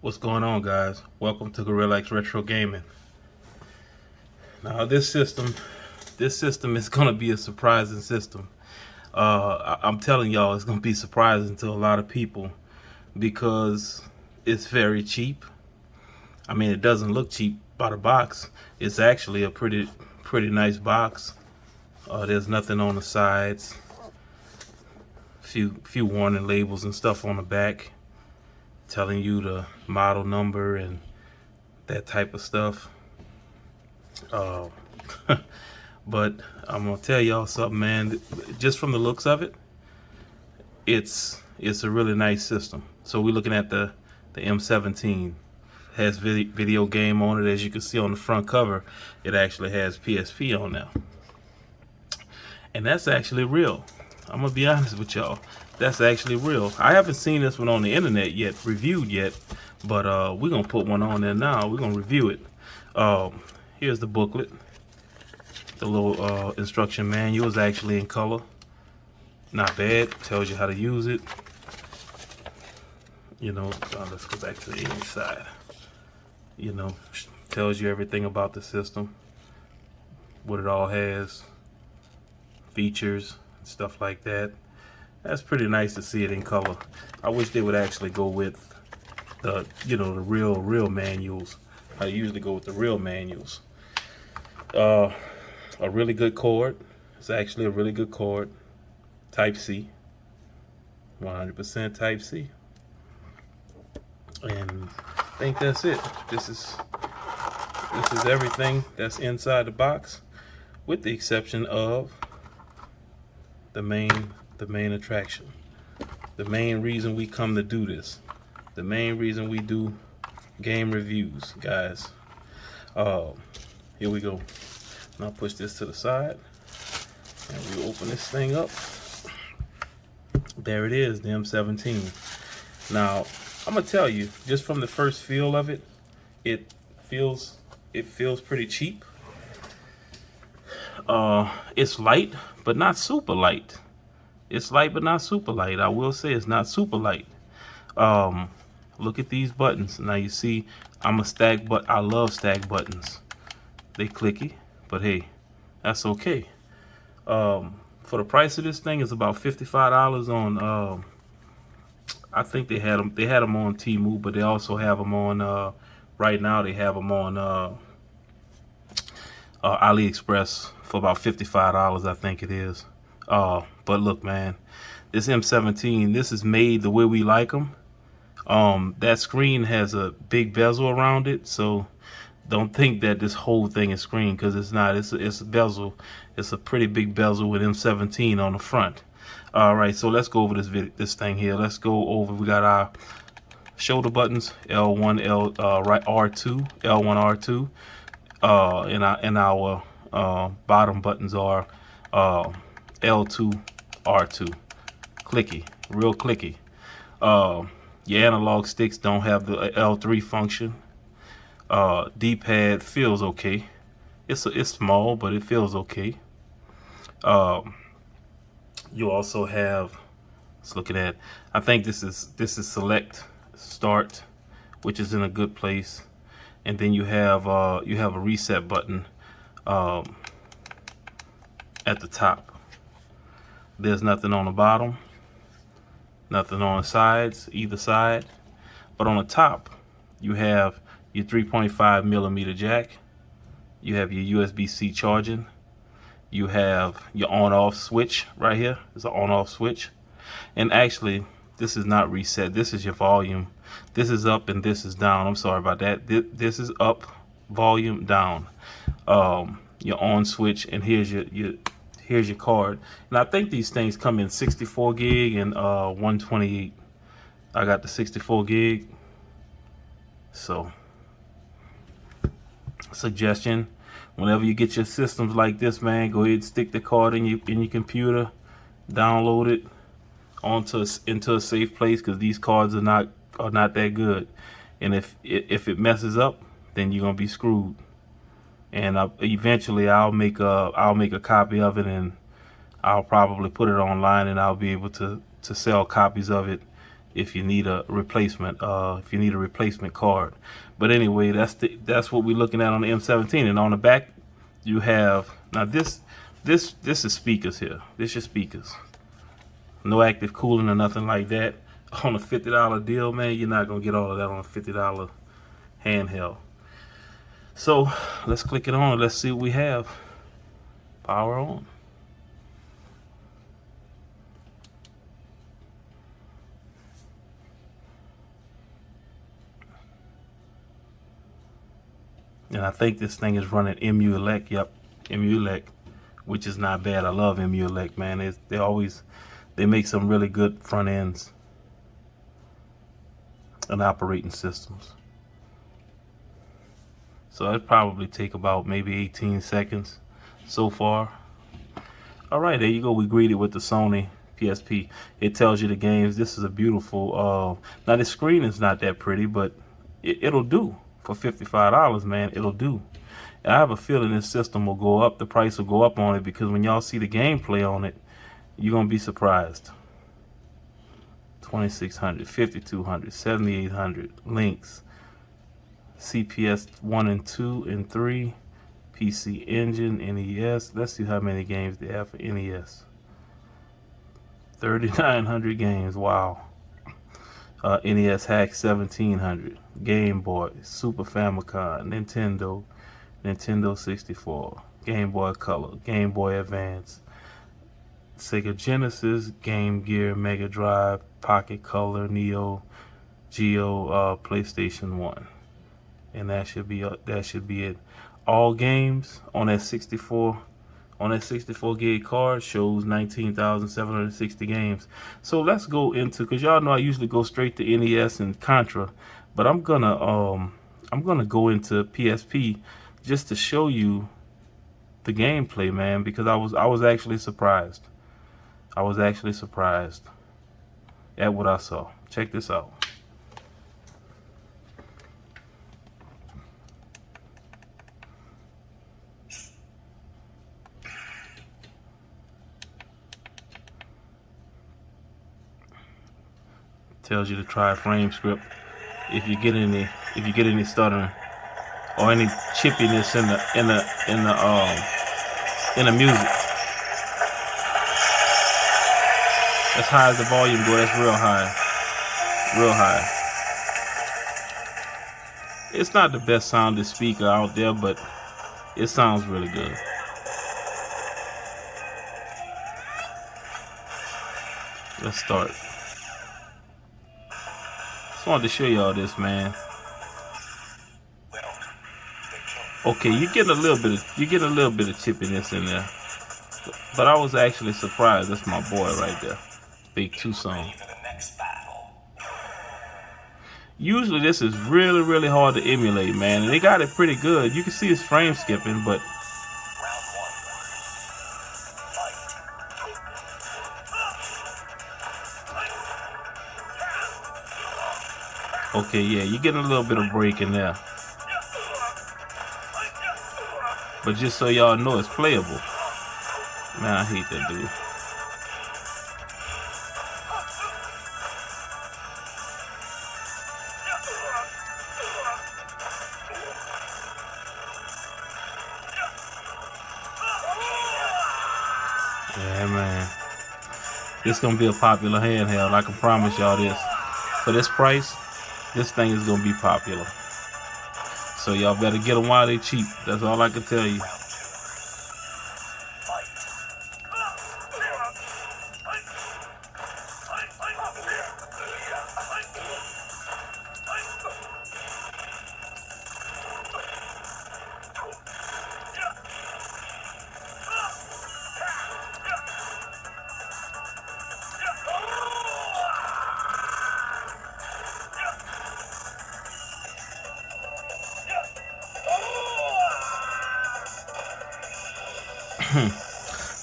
What's going on, guys? Welcome to Gorilla X Retro Gaming. Now this system is gonna be a surprising system. I'm telling y'all, it's gonna be surprising to a lot of people because it's very cheap. I mean, it doesn't look cheap by the box. It's actually a pretty nice box. There's nothing on the sides. Few warning labels and stuff on the back, telling you the model number and that type of stuff. But I'm gonna tell y'all something, man. Just from the looks of it, it's a really nice system. So we're looking at the M17. Has video game on it. As you can see on the front cover, it actually has PSP on there, and that's actually real. I'm gonna be honest with y'all, that's actually real. I haven't seen this one on the internet yet, reviewed yet, but we're gonna put one on there now. We're gonna review it. Here's the booklet. The little instruction manual is actually in color. Not bad. Tells you how to use it. You know, let's go back to the inside. You know, tells you everything about the system, what it all has, features, stuff like that. That's pretty nice to see it in color. I wish they would actually go with the, you know, the real manuals. I usually go with the real manuals. A really good cord. It's actually a really good cord. Type C. 100% Type C. And I think that's it. This is everything that's inside the box, with the exception of the main attraction. The main reason we come to do this. The main reason we do game reviews, guys. Here we go. Now push this to the side, and we open this thing up. There it is, the M17. Now, I'm gonna tell you, just from the first feel of it, it feels pretty cheap. It's light, but not super light. It's light, but not super light. I will say it's not super light. Look at these buttons. Now you see, I'm a stack, but I love stack buttons. They clicky, but hey, that's okay. For the price of this thing, it's about $55 on. I think they had them on Temu, but they also have them on. Right now, they have them on AliExpress for about $55. I think it is. But look, man, this M17, this is made the way we like them. That screen has a big bezel around it, so don't think that this whole thing is screen, because it's not. It's a bezel. It's a pretty big bezel with M17 on the front. All right, so let's go over this thing here. Let's go over. We got our shoulder buttons: L1, right, R2, L1, R2. And our bottom buttons are L2, R2. Clicky, real clicky. Your analog sticks don't have the L3 function. D-pad feels okay. It's small, but it feels okay. You also have, let's look at that. I think this is select start, which is in a good place. And then you have a reset button at the top. There's nothing on the bottom, nothing on the sides, either side. But on the top, you have your 3.5mm jack. You have your USB-C charging. You have your on-off switch right here. It's an on-off switch. And actually, this is not reset. This is your volume. This is up and this is down. I'm sorry about that. This is up, volume, down. Your on switch, and here's your card. And I think these things come in 64 gig and 128. I got the 64 gig. So, suggestion: whenever you get your systems like this, man, go ahead and stick the card in your computer, download it into a safe place, because these cards are not that good. And if it messes up, then you're gonna be screwed. And eventually I'll make a copy of it, and I'll probably put it online, and I'll be able to sell copies of it if you need a replacement card. But anyway, that's what we're looking at on the M17. And on the back you have, now this is speakers here. This is speakers. No active cooling or nothing like that. On a $50 deal, man, you're not gonna get all of that on a $50 handheld. So let's click it on. Let's see what we have. Power on. And I think this thing is running MU Elect. Yep, MU Elect, which is not bad. I love MU Elect, man. They make some really good front ends and operating systems. So it'd probably take about maybe 18 seconds so far. All right, there you go. We greeted with the Sony PSP. It tells you the games. This is a beautiful. Now the screen is not that pretty, but it'll do for $55, man. It'll do. And I have a feeling this system will go up. The price will go up on it, because when y'all see the gameplay on it, you're gonna be surprised. 2600, 5200, 7800 links. CPS 1 and 2 and 3, PC Engine, NES. Let's see how many games they have for NES. 3,900 games. Wow. NES Hack 1700, Game Boy, Super Famicom, Nintendo 64, Game Boy Color, Game Boy Advance, Sega Genesis, Game Gear, Mega Drive, Pocket Color, Neo Geo, PlayStation 1. And that should be it. All games on that 64 gig card shows 19,760 games. So let's go into, because y'all know I usually go straight to NES and Contra, but I'm gonna go into PSP just to show you the gameplay, man, because I was actually surprised. I was actually surprised at what I saw. Check this out. Tells you to try frame script if you get any stuttering or any chippiness in the music. As high as the volume go, that's real high. Real high. It's not the best sounding speaker out there, but it sounds really good. Let's start. Just wanted to show y'all this, man. Okay, you get a little bit of chippiness in there, but I was actually surprised. That's my boy right there, Big Tucson. Usually this is really hard to emulate, man, and they got it pretty good. You can see it's frame skipping, but okay, yeah, you're getting a little bit of break in there. But just so y'all know, it's playable. Man, I hate that dude. Yeah, man. This gonna be a popular handheld. I can promise y'all this. For this price, this thing is gonna be popular. So y'all better get them while they cheap. That's all I can tell you.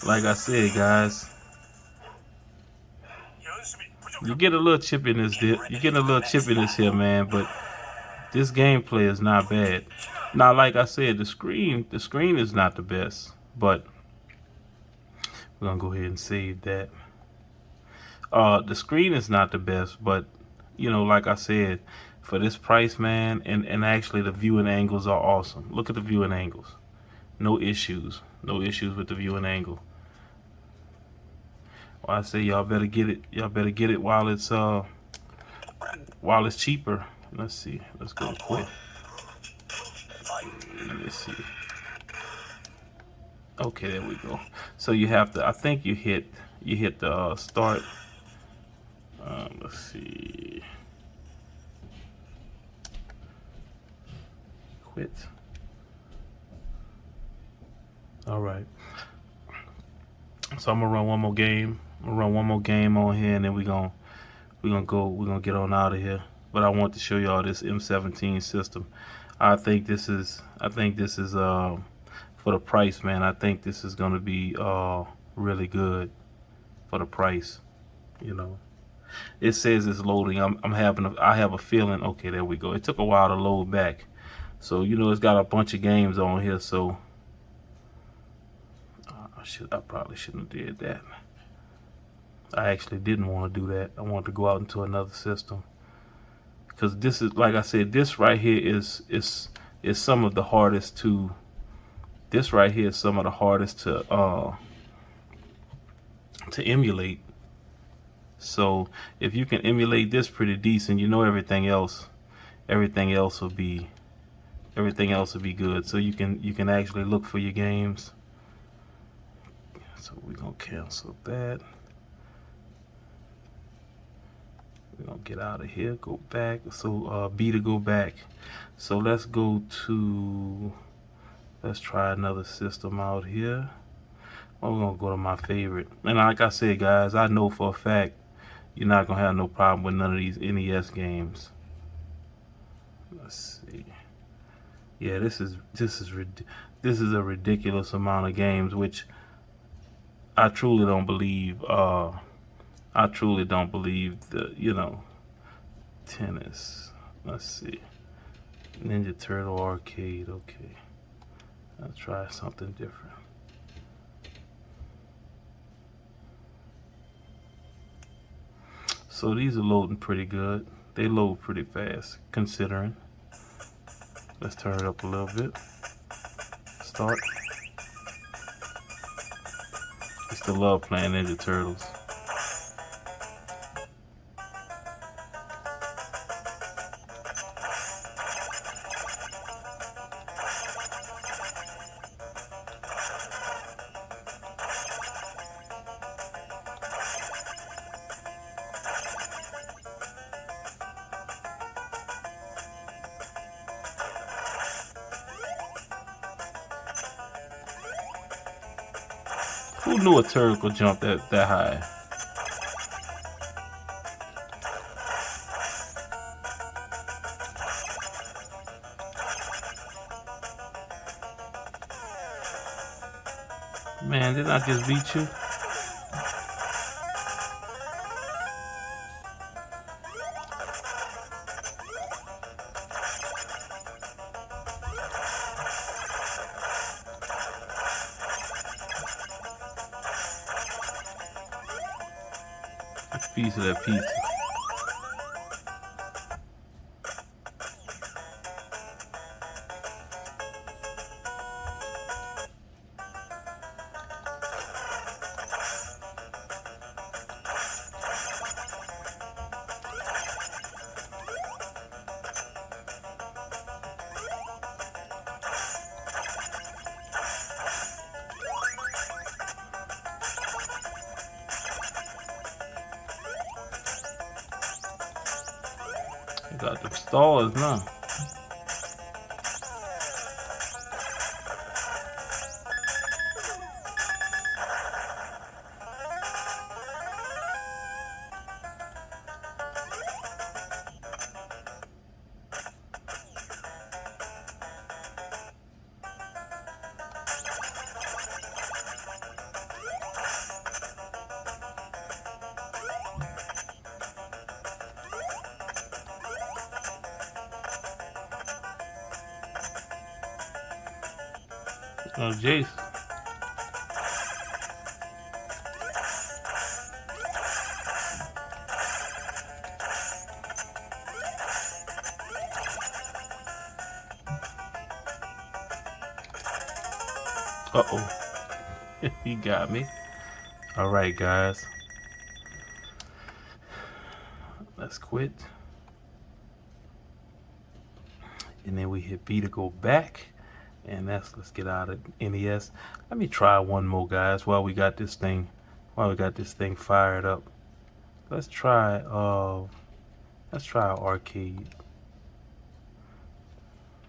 Like I said, guys, you get a little chippiness. You get a little chippiness here, man. But this gameplay is not bad. Now, like I said, the screen is not the best. But we're gonna go ahead and save that. The screen is not the best, but you know, like I said, for this price, man, and actually the viewing angles are awesome. Look at the viewing angles. No issues. No issues with the viewing angle. Well, I say y'all better get it. Y'all better get it while it's cheaper. Let's see. Let's go quick. Let me see. Okay, there we go. So you have to. I think you hit the start. Let's see. Quit. All right. So I'm gonna run one more game. I'm gonna run one more game on here, and then we're gonna get on out of here. But I want to show y'all this M17 system. I think this is for the price, man. I think this is gonna be really good for the price. You know, it says it's loading. I have a feeling. Okay, there we go. It took a while to load back. So you know, it's got a bunch of games on here. So I probably shouldn't have did that. I actually didn't want to do that. I wanted to go out into another system, because this is, like I said, this right here is some of the hardest to. This right here is some of the hardest to emulate. So if you can emulate this pretty decent, you know everything else will be good. So you can actually look for your games. So we're gonna cancel that. We're gonna get out of here, go back. So B to go back. So let's try another system out here. Well, we're gonna go to my favorite. And like I said, guys, I know for a fact you're not gonna have no problem with none of these NES games. Let's see. Yeah, this is a ridiculous amount of games, which I truly don't believe. I truly don't believe tennis. Let's see. Ninja Turtle arcade. Okay. Let's try something different. So these are loading pretty good. They load pretty fast, considering. Let's turn it up a little bit. Start. I still love playing Ninja Turtles. Who knew a turtle could jump that high? Man, didn't I just beat you? A piece of that pizza. Got the stars now. Oh, Jace. Uh-oh. He got me. All right, guys. Let's quit. And then we hit B to go back. And let's get out of NES. Let me try one more, guys, while we got this thing fired up. Let's try arcade.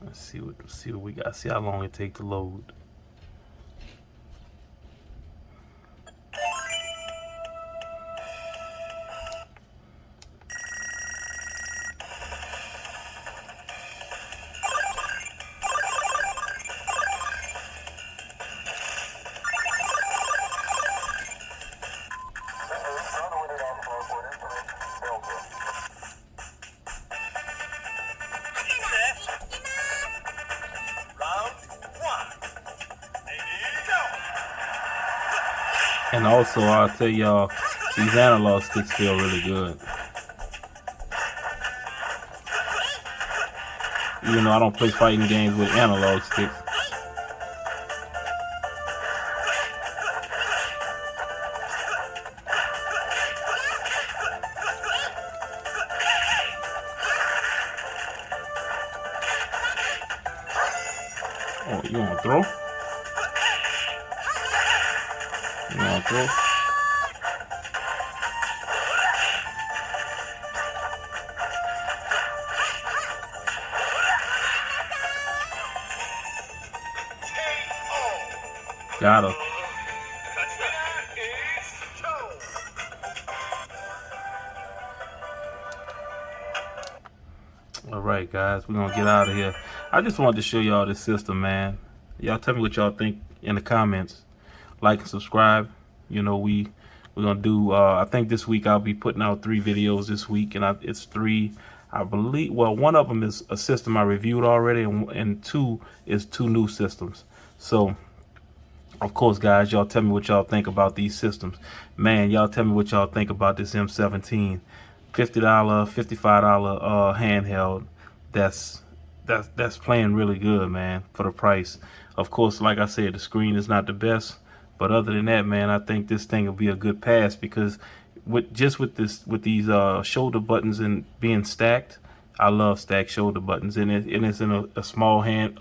Let's see what we got. See how long it takes to load. And also, I'll tell y'all, these analog sticks feel really good. Even though I don't play fighting games with analog sticks. Oh, you want to throw? You want to throw? Got her. Alright, guys, we're gonna get out of here. I just wanted to show y'all this system, man. Y'all tell me what y'all think in the comments. Like and subscribe. You know, we're gonna do I think this week I'll be putting out 3 videos this week, and it's 3, I believe. Well, one of them is a system I reviewed already, and 2 is 2 new systems. So of course, guys, y'all tell me what y'all think about these systems. Man, y'all tell me what y'all think about this M17 $50, $55 handheld. That's playing really good, man, for the price. Of course, like I said, the screen is not the best, but other than that, man, I think this thing will be a good pass, because with these shoulder buttons and being stacked, I love stacked shoulder buttons, and it's in a small hand.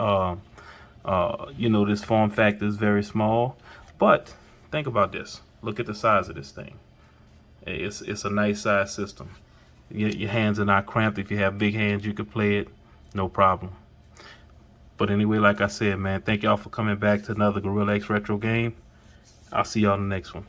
You know, this form factor is very small, but think about this. Look at the size of this thing. It's a nice size system. Your hands are not cramped. If you have big hands, you could play it, no problem. But anyway, like I said, man, thank y'all for coming back to another Gorilla X Retro game. I'll see y'all in the next one.